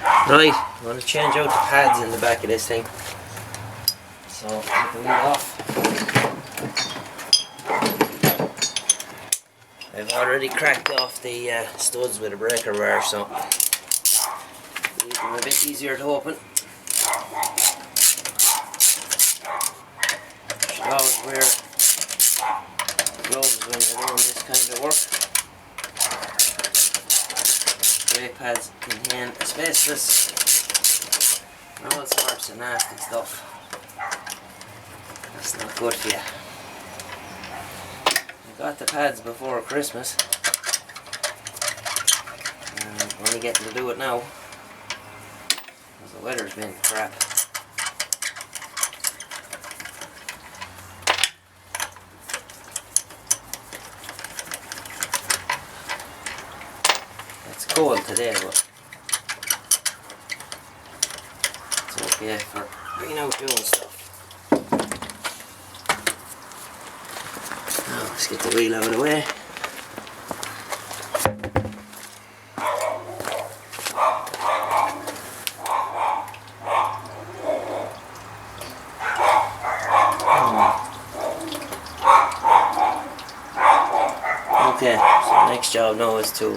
Right, I'm going to change out the pads in the back of this thing. So, take the wheel off. I've already cracked off the studs with a breaker bar, so leave them a bit easier to open. Should always wear gloves when you're doing this kind of work. Brake pads contain asbestos and all sorts of nasty stuff. That's not good for you. I got the pads before Christmas. I'm only getting to do it now because the weather's been crap. It's cold today, but it's okay for being out doing stuff. Now let's get the wheel out of the way. Okay, so the next job now is to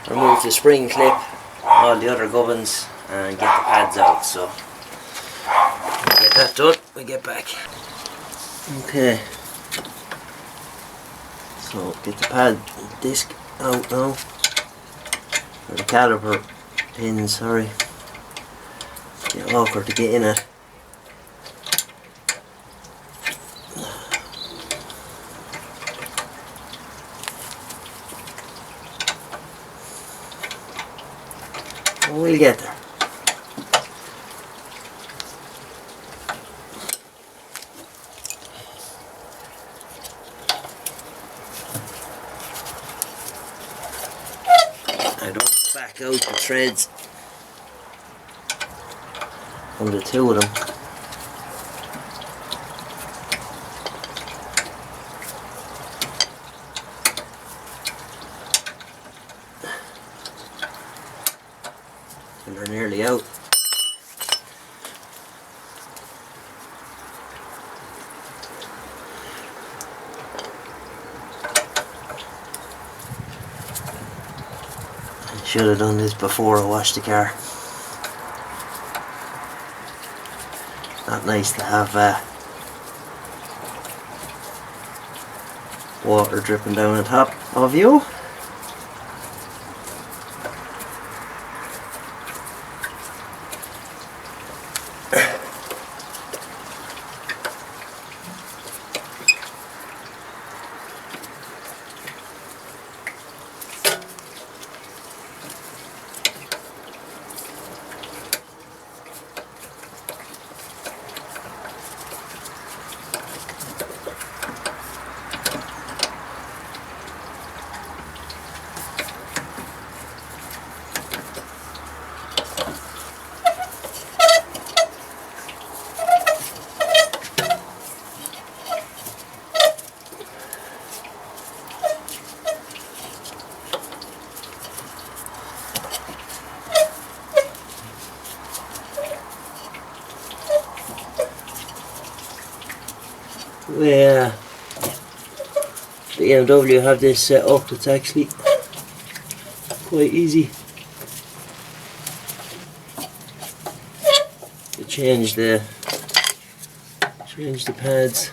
remove the spring clip, all the other gubbins, and get the pads out. So when we get that done, we get back. Okay, so get the pad disc out now, or the caliper pins, sorry. It's a bit awkward to get in it. We'll get there. I don't back out the threads on the two of them. And they're nearly out. I should have done this before I washed the car. Not nice to have water dripping down on top of you. Yeah, the BMW have this set up. It's actually quite easy to change the pads.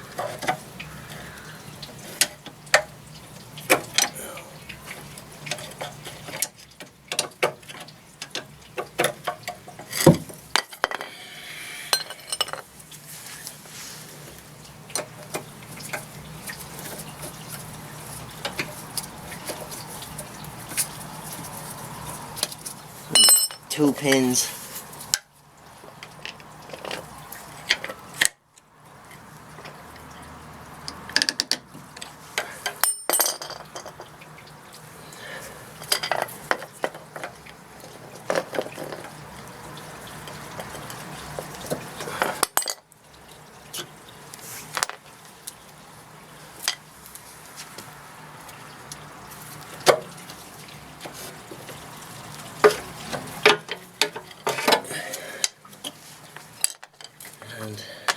Two pins.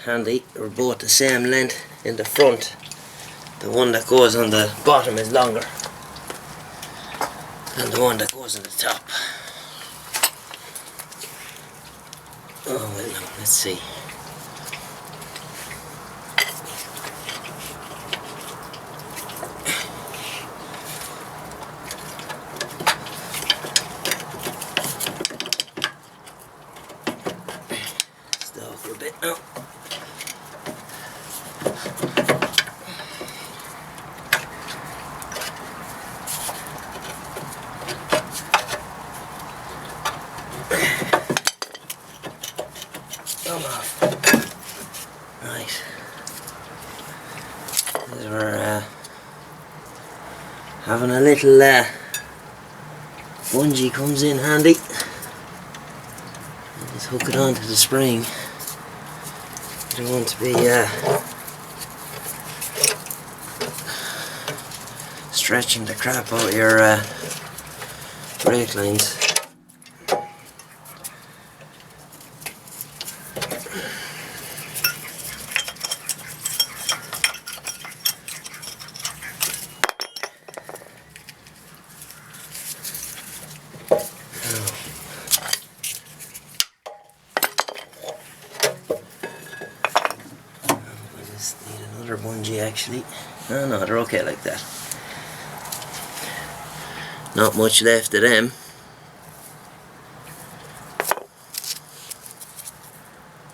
handy. They're both the same length in the front. The one that goes on the bottom is longer than the one that goes on the top. Oh well, now, let's see. Stop for a bit now. Come off. Right. This is where having a little bungee comes in handy. Just hook it onto the spring. You don't want to be stretching the crap out of your brake lines. Need another bungee actually. No, they're okay like that. Not much left of them.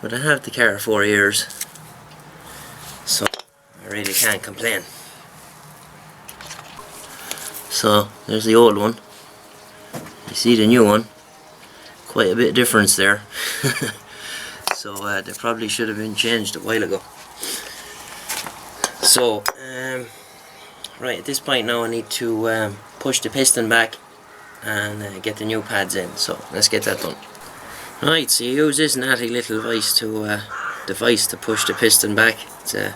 But I have the car 4 years, so I really can't complain. So there's the old one. You see the new one. Quite a bit of difference there. So they probably should have been changed a while ago. So right at this point now I need to push the piston back and get the new pads in. So let's get that done. Right, so you use this natty little device to push the piston back. It's a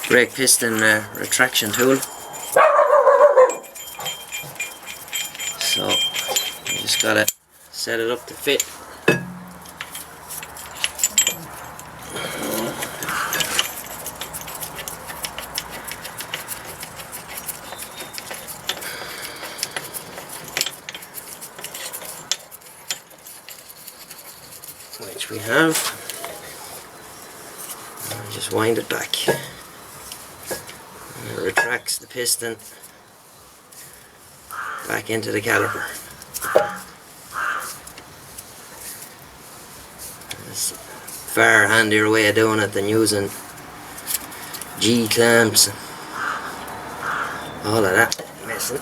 brake piston retraction tool. So you just gotta set it up to fit. Which we have. And just wind it back. And it retracts the piston back into the caliper. It's a far handier way of doing it than using G clamps and all of that messing.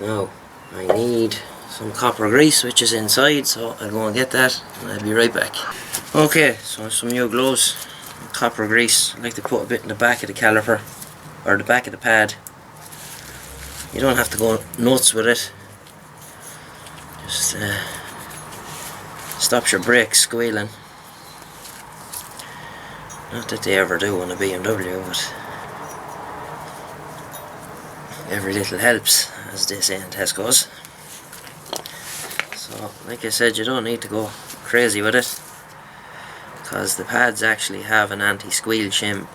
Now I need some copper grease which is inside, so I'll go and get that and I'll be right back. Okay, so some new gloves, copper grease. I like to put a bit in the back of the caliper or the back of the pad. You don't have to go nuts with it. Just stops your brakes squealing. Not that they ever do on a BMW, but every little helps, as they say in Tesco's. So, like I said, you don't need to go crazy with it, because the pads actually have an anti-squeal shim.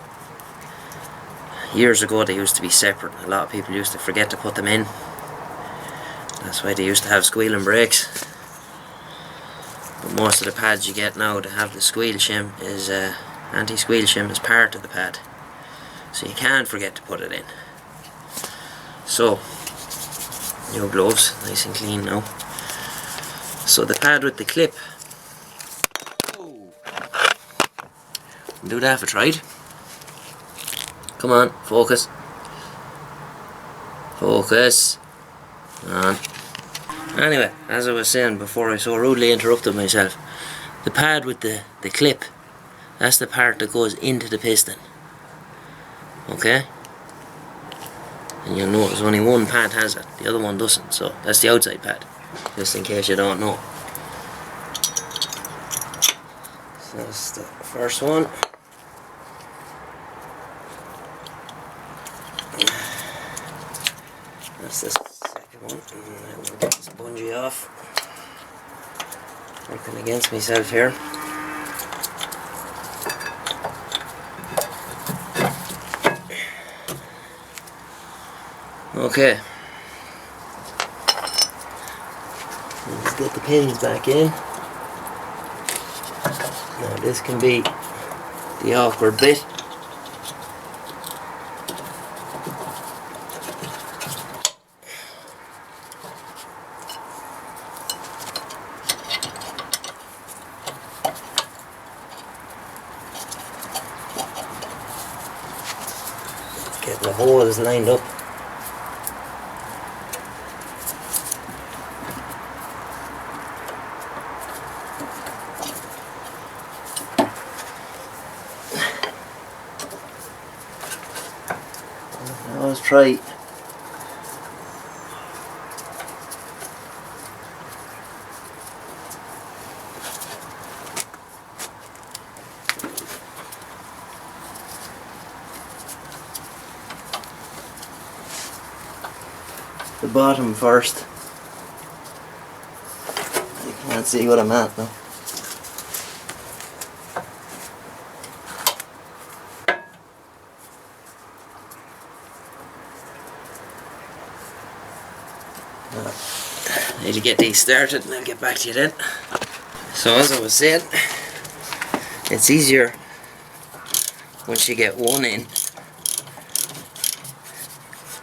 Years ago they used to be separate. A lot of people used to forget to put them in. That's why they used to have squealing brakes. But most of the pads you get now that have the squeal shim is anti-squeal shim is part of the pad, so you can't forget to put it in. So, new gloves, nice and clean now. So the pad with the clip, do that for tried. Come on, focus. Focus. On. Anyway, as I was saying before I so rudely interrupted myself, the pad with the clip, that's the part that goes into the piston. Okay? And you'll notice only one pad has it, the other one doesn't, so that's the outside pad, just in case you don't know. So that's the first one. That's the second one, and we'll get this bungee off. Working against myself here. Okay. Let's get the pins back in. Now this can be the awkward bit. Let's get the holes lined up. I always try the bottom first. You can't see what I'm at now. Need to get these started and I'll get back to you then. So as I was saying, it's easier once you get one in,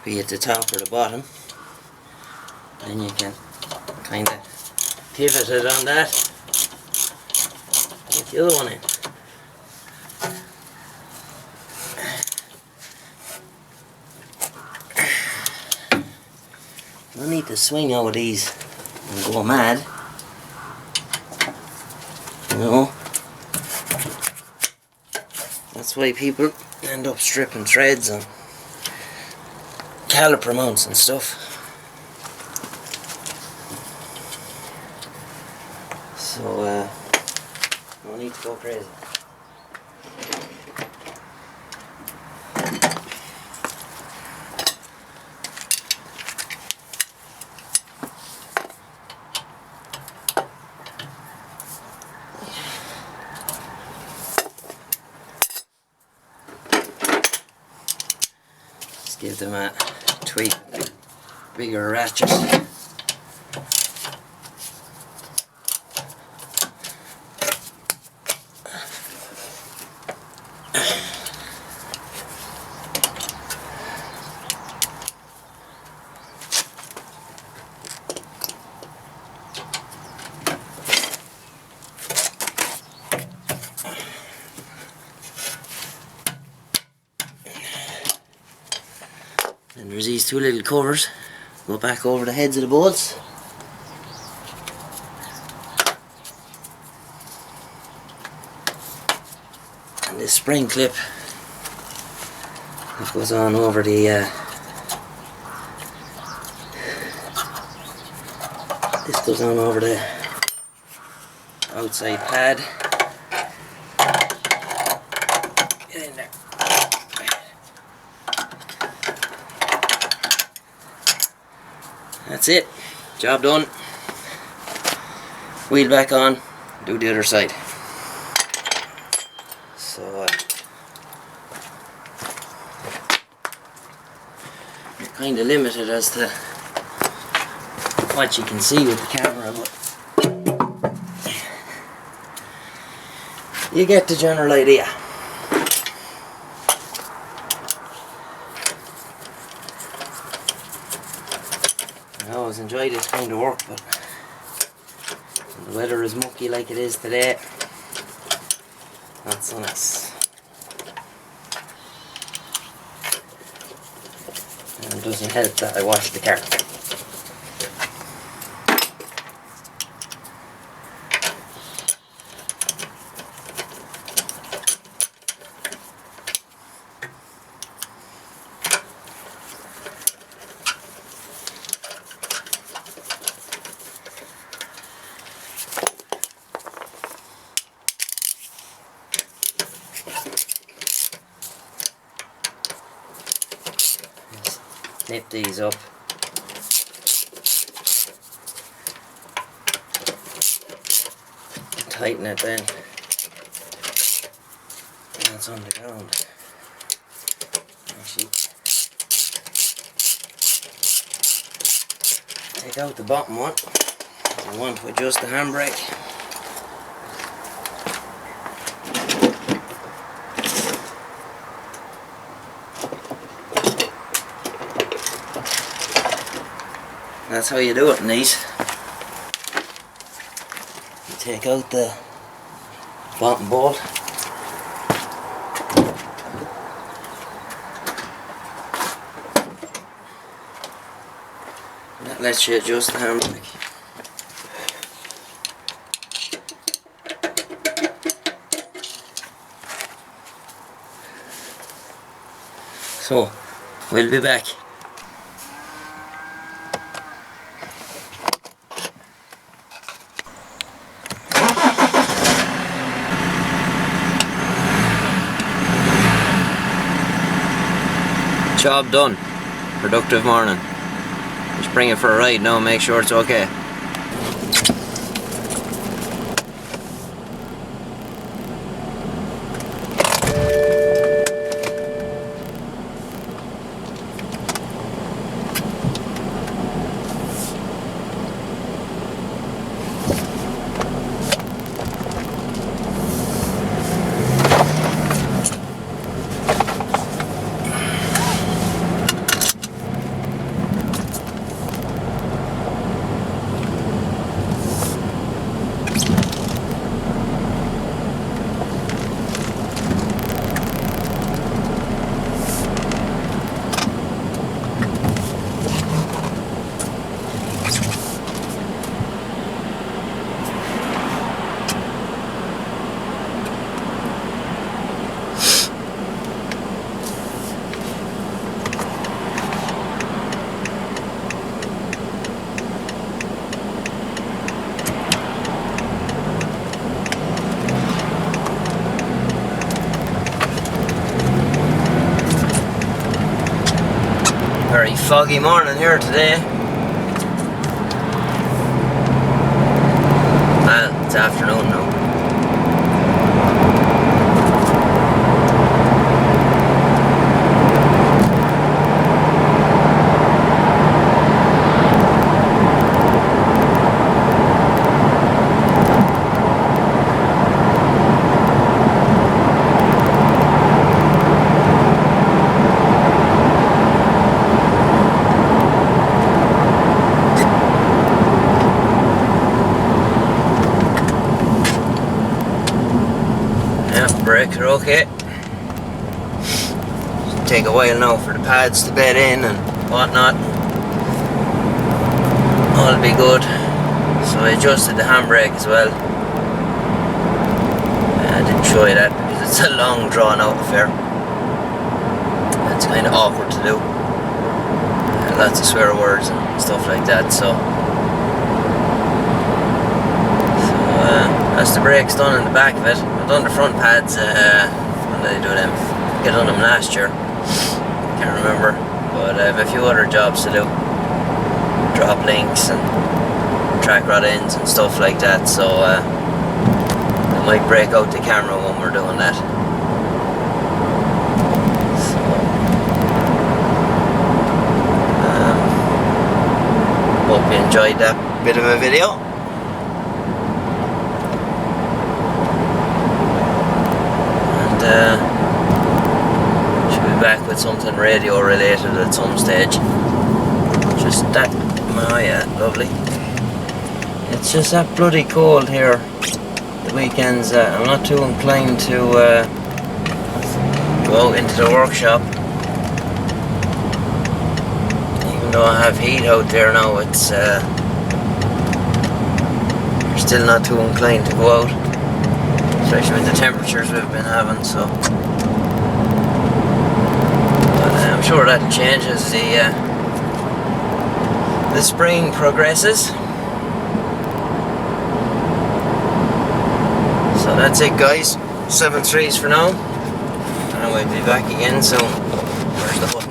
be it the top or the bottom, then you can kind of pivot it on that, get the other one in. No need to swing over these and go mad, you know. That's why people end up stripping threads on caliper mounts and stuff. So no need to go crazy. Give them a tweak, bigger ratchet. And there's these two little covers, go back over the heads of the bolts. And this spring clip that goes on over the this goes on over the outside pad. Get in there. That's it. Job done. Wheel back on. Do the other side. So you're kind of limited as to what you can see with the camera, but you get the general idea. I always enjoy this kind of work, but when the weather is mucky like it is today, not so nice. And it doesn't help that I washed the car. Snip these up. Tighten it then. That's on the ground. Actually, Take out the bottom one. I want to adjust the handbrake. That's how you do it in these. You take out the bottom bolt. And that lets you adjust the handbrake. So, we'll be back. Job done. Productive morning. Just bring it for a ride now and make sure it's okay. Very foggy morning here today. Well, it's afternoon now. Brakes are okay. It'll take a while now for the pads to bed in and whatnot. All be good. So I adjusted the handbrake as well. I didn't show you that because it's a long drawn out affair. It's kind of awkward to do. Lots of swear words and stuff like that. So that's the brakes done in the back of it. I've done the front pads, when did I do them? I done them last year. Can't remember. But I have a few other jobs to do. Drop links and track rod ends and stuff like that. So I might break out the camera when we're doing that. So, hope you enjoyed that bit of a video. Should be back with something radio related at some stage. Just that, oh yeah, lovely. It's just that bloody cold here. The weekends, I'm not too inclined to go out into the workshop. Even though I have heat out there now, it's still not too inclined to go out. Especially with the temperatures we've been having, so. But I'm sure that'll change as the spring progresses. So that's it, guys. 7.3s for now, and we'll be back again soon. Where's the button?